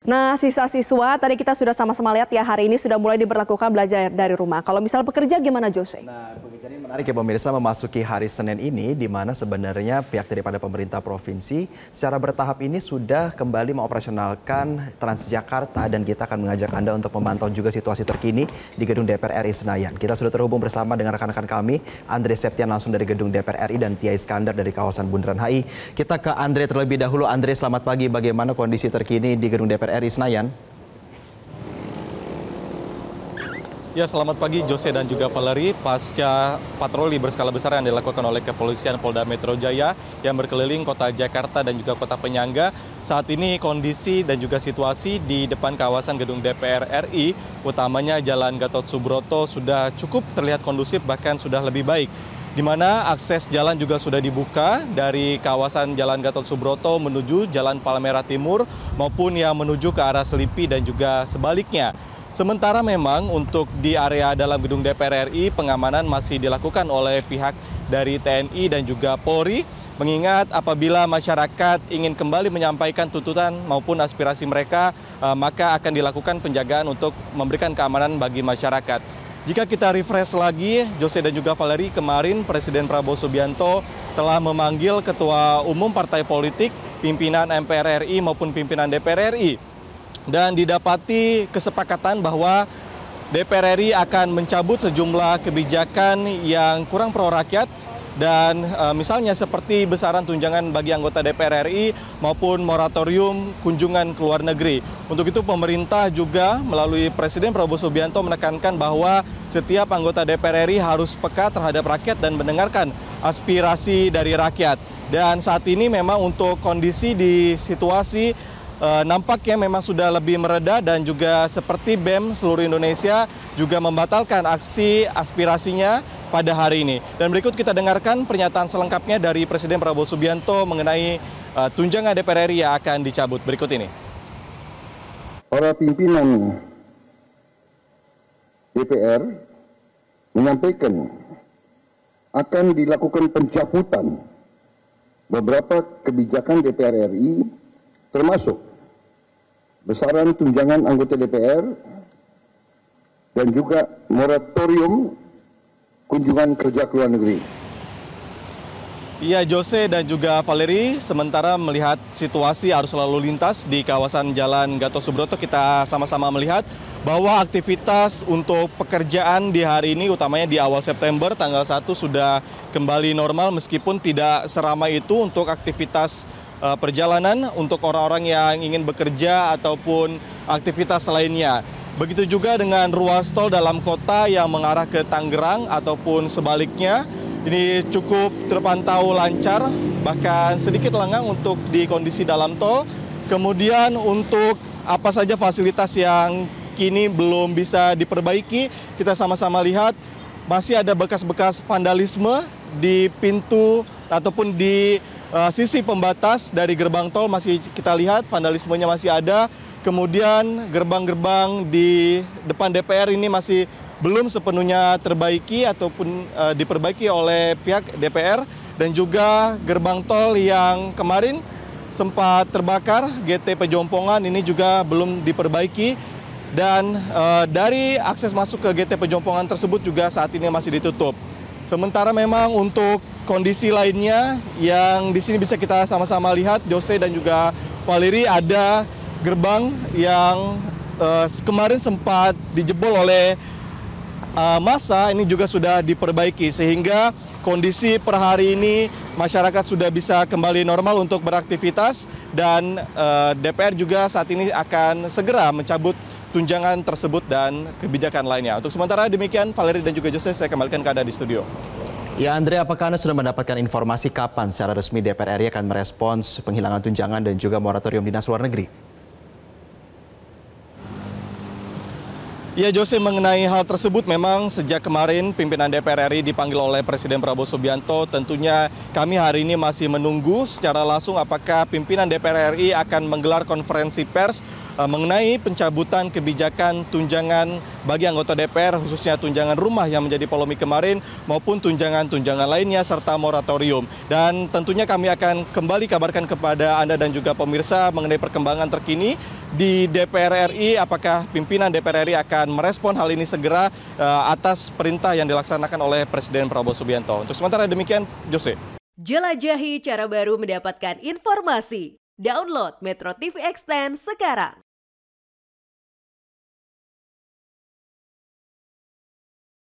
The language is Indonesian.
Nah, siswa tadi kita sudah sama-sama lihat ya, hari ini sudah mulai diberlakukan belajar dari rumah. Kalau misal pekerja gimana, Jose? Nah, pekerjaan ini menarik ya pemirsa, memasuki hari Senin ini di mana sebenarnya pihak daripada pemerintah provinsi secara bertahap ini sudah kembali mengoperasionalkan Transjakarta, dan kita akan mengajak Anda untuk memantau juga situasi terkini di gedung DPR RI Senayan. Kita sudah terhubung bersama dengan rekan-rekan kami, Andre Septian langsung dari gedung DPR RI dan Tia Iskandar dari kawasan Bundaran HI. Kita ke Andre terlebih dahulu. Andre, selamat pagi. Bagaimana kondisi terkini di gedung DPR RI Senayan? Ya, selamat pagi Jose dan juga Valeri. Pasca patroli berskala besar yang dilakukan oleh kepolisian Polda Metro Jaya yang berkeliling kota Jakarta dan juga kota penyangga, saat ini kondisi dan juga situasi di depan kawasan gedung DPR RI, utamanya Jalan Gatot Subroto, sudah cukup terlihat kondusif, bahkan sudah lebih baik. Di mana akses jalan juga sudah dibuka dari kawasan Jalan Gatot Subroto menuju Jalan Palmerah Timur maupun yang menuju ke arah Selipi dan juga sebaliknya. Sementara memang untuk di area dalam gedung DPR RI pengamanan masih dilakukan oleh pihak dari TNI dan juga Polri, mengingat apabila masyarakat ingin kembali menyampaikan tuntutan maupun aspirasi mereka, maka akan dilakukan penjagaan untuk memberikan keamanan bagi masyarakat. Jika kita refresh lagi, Jose dan juga Valeri, kemarin Presiden Prabowo Subianto telah memanggil Ketua Umum Partai Politik, pimpinan MPR RI maupun pimpinan DPR RI. Dan didapati kesepakatan bahwa DPR RI akan mencabut sejumlah kebijakan yang kurang pro rakyat, dan misalnya seperti besaran tunjangan bagi anggota DPR RI maupun moratorium kunjungan ke luar negeri. Untuk itu pemerintah juga melalui Presiden Prabowo Subianto menekankan bahwa setiap anggota DPR RI harus peka terhadap rakyat dan mendengarkan aspirasi dari rakyat. Dan saat ini memang untuk kondisi di situasi nampaknya memang sudah lebih mereda, dan juga seperti BEM seluruh Indonesia juga membatalkan aksi aspirasinya pada hari ini. Dan berikut kita dengarkan pernyataan selengkapnya dari Presiden Prabowo Subianto mengenai tunjangan DPR RI yang akan dicabut. Berikut ini. Para pimpinan DPR menyampaikan akan dilakukan pencabutan beberapa kebijakan DPR RI, termasuk besaran tunjangan anggota DPR dan juga moratorium kunjungan kerja ke luar negeri. Iya, Jose dan juga Valeri, sementara melihat situasi arus lalu lintas di kawasan Jalan Gatot Subroto, kita sama-sama melihat bahwa aktivitas untuk pekerjaan di hari ini, utamanya di awal September, tanggal 1 sudah kembali normal, meskipun tidak seramai itu untuk aktivitas perjalanan untuk orang-orang yang ingin bekerja ataupun aktivitas lainnya. Begitu juga dengan ruas tol dalam kota yang mengarah ke Tangerang ataupun sebaliknya, ini cukup terpantau lancar, bahkan sedikit lengang untuk di kondisi dalam tol. Kemudian untuk apa saja fasilitas yang kini belum bisa diperbaiki, kita sama-sama lihat masih ada bekas-bekas vandalisme di pintu ataupun di sisi pembatas dari gerbang tol, masih kita lihat vandalismenya masih ada. Kemudian gerbang-gerbang di depan DPR ini masih belum sepenuhnya terbaiki ataupun diperbaiki oleh pihak DPR, dan juga gerbang tol yang kemarin sempat terbakar GT Pejompongan ini juga belum diperbaiki, dan dari akses masuk ke GT Pejompongan tersebut juga saat ini masih ditutup. Sementara memang untuk kondisi lainnya yang di sini bisa kita sama-sama lihat, Jose dan juga Valeri, ada gerbang yang kemarin sempat dijebol oleh massa, ini juga sudah diperbaiki, sehingga kondisi per hari ini masyarakat sudah bisa kembali normal untuk beraktivitas, dan DPR juga saat ini akan segera mencabut tunjangan tersebut dan kebijakan lainnya. Untuk sementara demikian, Valeri dan juga Jose, saya kembalikan ke Anda di studio. Ya, Andre, apakah Anda sudah mendapatkan informasi kapan secara resmi DPR RI akan merespons penghilangan tunjangan dan juga moratorium dinas luar negeri? Ya, Jose, mengenai hal tersebut memang sejak kemarin pimpinan DPR RI dipanggil oleh Presiden Prabowo Subianto. Tentunya kami hari ini masih menunggu secara langsung apakah pimpinan DPR RI akan menggelar konferensi pers mengenai pencabutan kebijakan tunjangan bagi anggota DPR, khususnya tunjangan rumah yang menjadi polemik kemarin, maupun tunjangan-tunjangan lainnya serta moratorium. Dan tentunya kami akan kembali kabarkan kepada Anda dan juga pemirsa mengenai perkembangan terkini di DPR RI, apakah pimpinan DPR RI akan merespon hal ini segera atas perintah yang dilaksanakan oleh Presiden Prabowo Subianto. Untuk sementara demikian, Jose. Jelajahi cara baru mendapatkan informasi. Download Metro TV Extend sekarang.